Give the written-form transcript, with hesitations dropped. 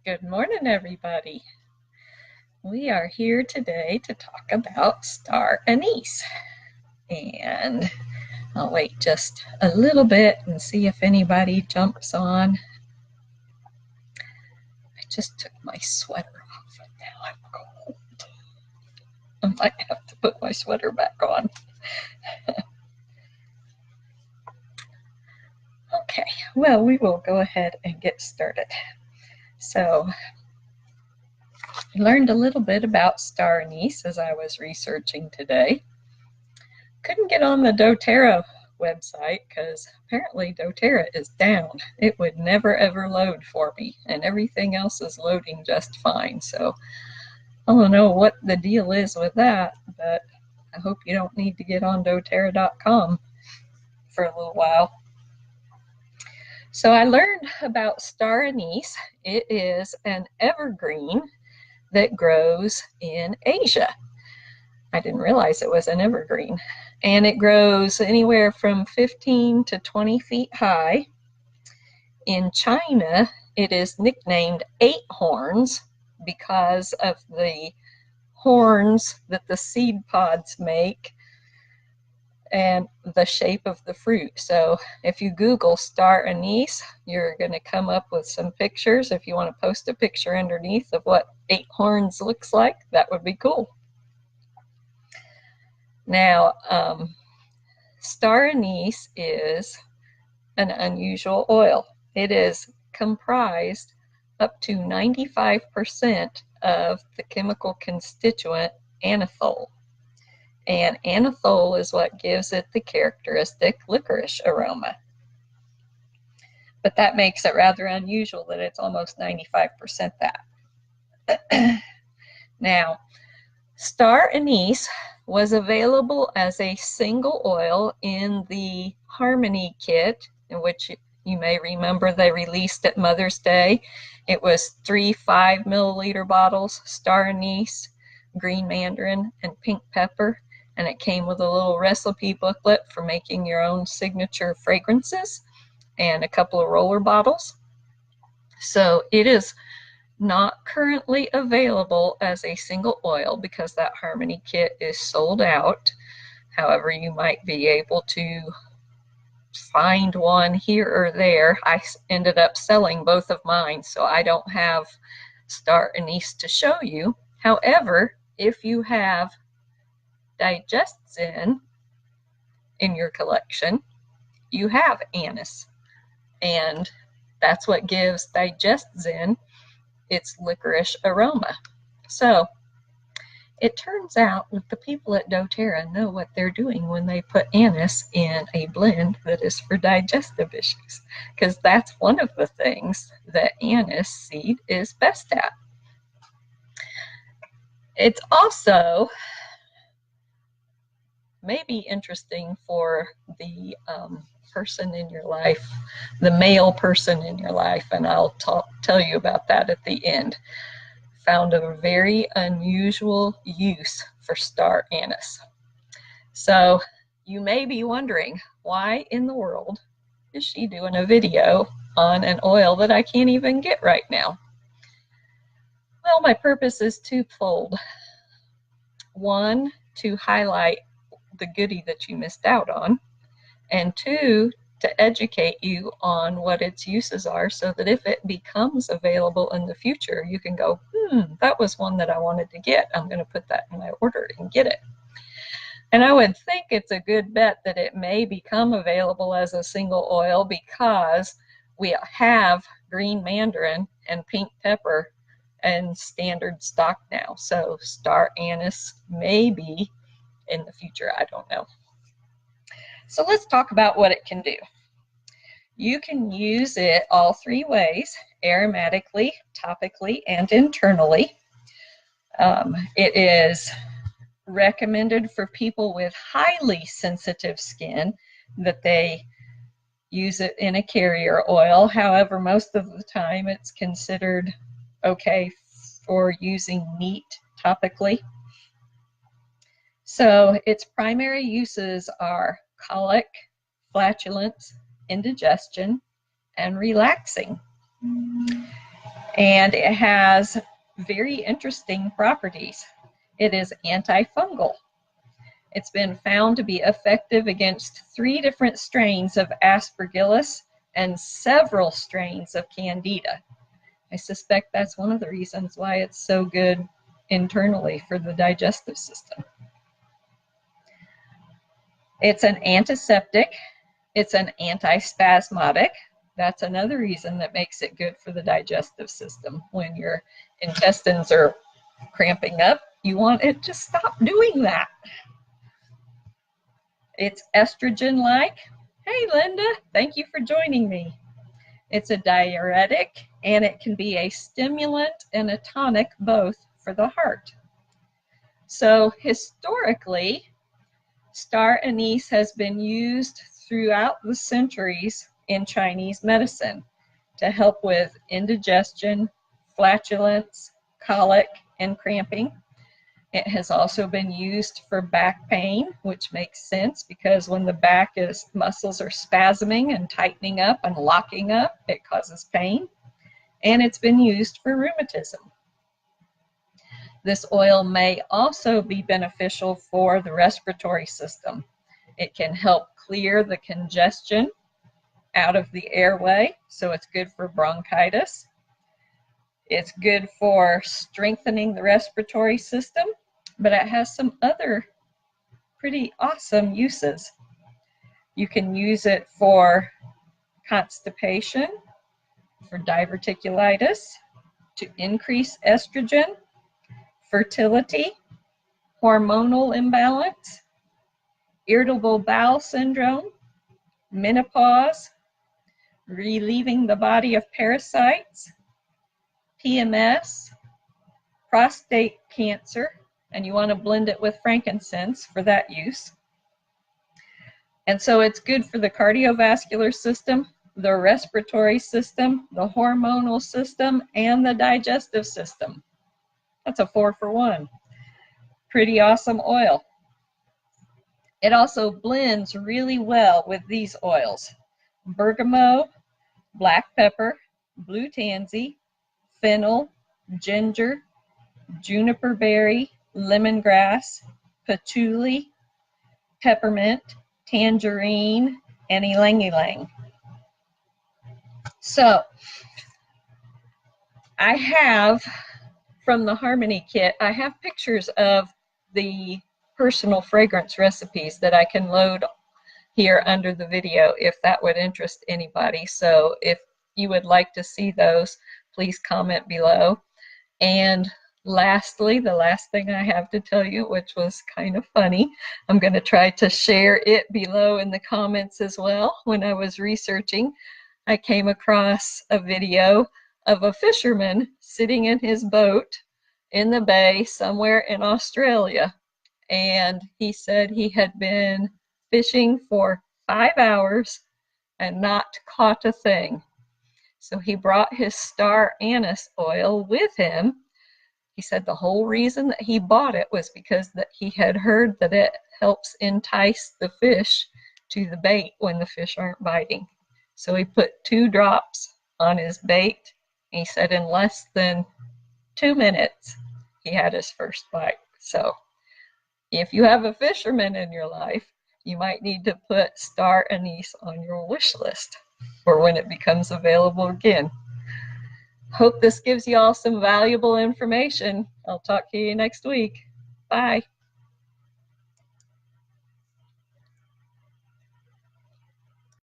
Good morning, everybody. We are here today to talk about Star Anise. And I'll wait just a little bit and see if anybody jumps on. I just took my sweater off and now I'm cold. I might have to put my sweater back on. Okay, well, we will go ahead and get started. So, I learned a little bit about Star Anise as I was researching today. Couldn't get on the doTERRA website because apparently doTERRA is down. It would never ever load for me, and everything else is loading just fine. So I don't know what the deal is with that, but I hope you don't need to get on doTERRA.com for a little while. So I learned about Star Anise. It is an evergreen that grows in Asia. I didn't realize it was an evergreen. And it grows anywhere from 15 to 20 feet high. In China, it is nicknamed 8-horns because of the horns that the seed pods make and the shape of the fruit. So if you Google Star Anise, you're going to come up with some pictures. If you want to post a picture underneath of what 8 horns looks like, that would be cool. Now, Star Anise is an unusual oil. It is comprised up to 95% of the chemical constituent anethole. And anethole is what gives it the characteristic licorice aroma. But that makes it rather unusual that it's almost 95% that. Now, Star Anise was available as a single oil in the Harmony kit, in which you may remember they released at Mother's Day. It was 3 5-milliliter bottles, Star Anise, green mandarin, and pink pepper. And it came with a little recipe booklet for making your own signature fragrances and a couple of roller bottles. So it is not currently available as a single oil because that Harmony kit is sold out. However, you might be able to find one here or there. I ended up selling both of mine, so I don't have Star Anise to show you. However, if you have DigestZen in your collection, you have anise, and that's what gives DigestZen its licorice aroma. So it turns out that the people at doTERRA know what they're doing when they put anise in a blend that is for digestive issues, because that's one of the things that anise seed is best at. It's also maybe interesting for the person in your life, the male person in your life, and I'll tell you about that at the end. Found a very unusual use for Star Anise. So you may be wondering, why in the world is she doing a video on an oil that I can't even get right now? Well, my purpose is twofold. One, to highlight the goodie that you missed out on, and 2, to educate you on what its uses are, so that if it becomes available in the future, you can go, that was one that I wanted to get. I'm going to put that in my order and get it. And I would think it's a good bet that it may become available as a single oil because we have green mandarin and pink pepper and standard stock now. So Star Anise may be in the future, I don't know. So let's talk about what it can do. You can use it all 3 ways: aromatically, topically, and internally. It is recommended for people with highly sensitive skin that they use it in a carrier oil. However, most of the time it's considered okay for using neat topically. So its primary uses are colic, flatulence, indigestion, and relaxing. And it has very interesting properties. It is anti-fungal. It's been found to be effective against 3 different strains of Aspergillus and several strains of Candida. I suspect that's one of the reasons why it's so good internally for the digestive system. It's an antiseptic. It's an anti-spasmodic. That's another reason that makes it good for the digestive system. When your intestines are cramping up, you want it to stop doing that. It's estrogen-like. Hey, Linda, thank you for joining me. It's a diuretic, and it can be a stimulant and a tonic both for the heart. So historically, Star Anise has been used throughout the centuries in Chinese medicine to help with indigestion, flatulence, colic, and cramping. It has also been used for back pain, which makes sense because when the back muscles are spasming and tightening up and locking up, it causes pain. And it's been used for rheumatism. This oil may also be beneficial for the respiratory system. It can help clear the congestion out of the airway, so it's good for bronchitis. It's good for strengthening the respiratory system, but it has some other pretty awesome uses. You can use it for constipation, for diverticulitis, to increase estrogen, fertility, hormonal imbalance, irritable bowel syndrome, menopause, relieving the body of parasites, PMS, prostate cancer, and you want to blend it with frankincense for that use. And so it's good for the cardiovascular system, the respiratory system, the hormonal system, and the digestive system. That's a 4 for 1. Pretty awesome oil. It also blends really well with these oils: bergamot, black pepper, blue tansy, fennel, ginger, juniper berry, lemongrass, patchouli, peppermint, tangerine, and ylang-ylang. So I have, from the Harmony Kit, I have pictures of the personal fragrance recipes that I can load here under the video if that would interest anybody. So if you would like to see those, please comment below. And lastly, the last thing I have to tell you, which was kind of funny, I'm going to try to share it below in the comments as well. When I was researching, I came across a video of a fisherman sitting in his boat in the bay somewhere in Australia. And he said he had been fishing for 5 hours and not caught a thing. So he brought his Star Anise oil with him. He said the whole reason that he bought it was because that he had heard that it helps entice the fish to the bait when the fish aren't biting. So he put 2 drops on his bait. And he said in less than 2 minutes, he had his first bite. So if you have a fisherman in your life, you might need to put Star Anise on your wish list for when it becomes available again. Hope this gives you all some valuable information. I'll talk to you next week. Bye.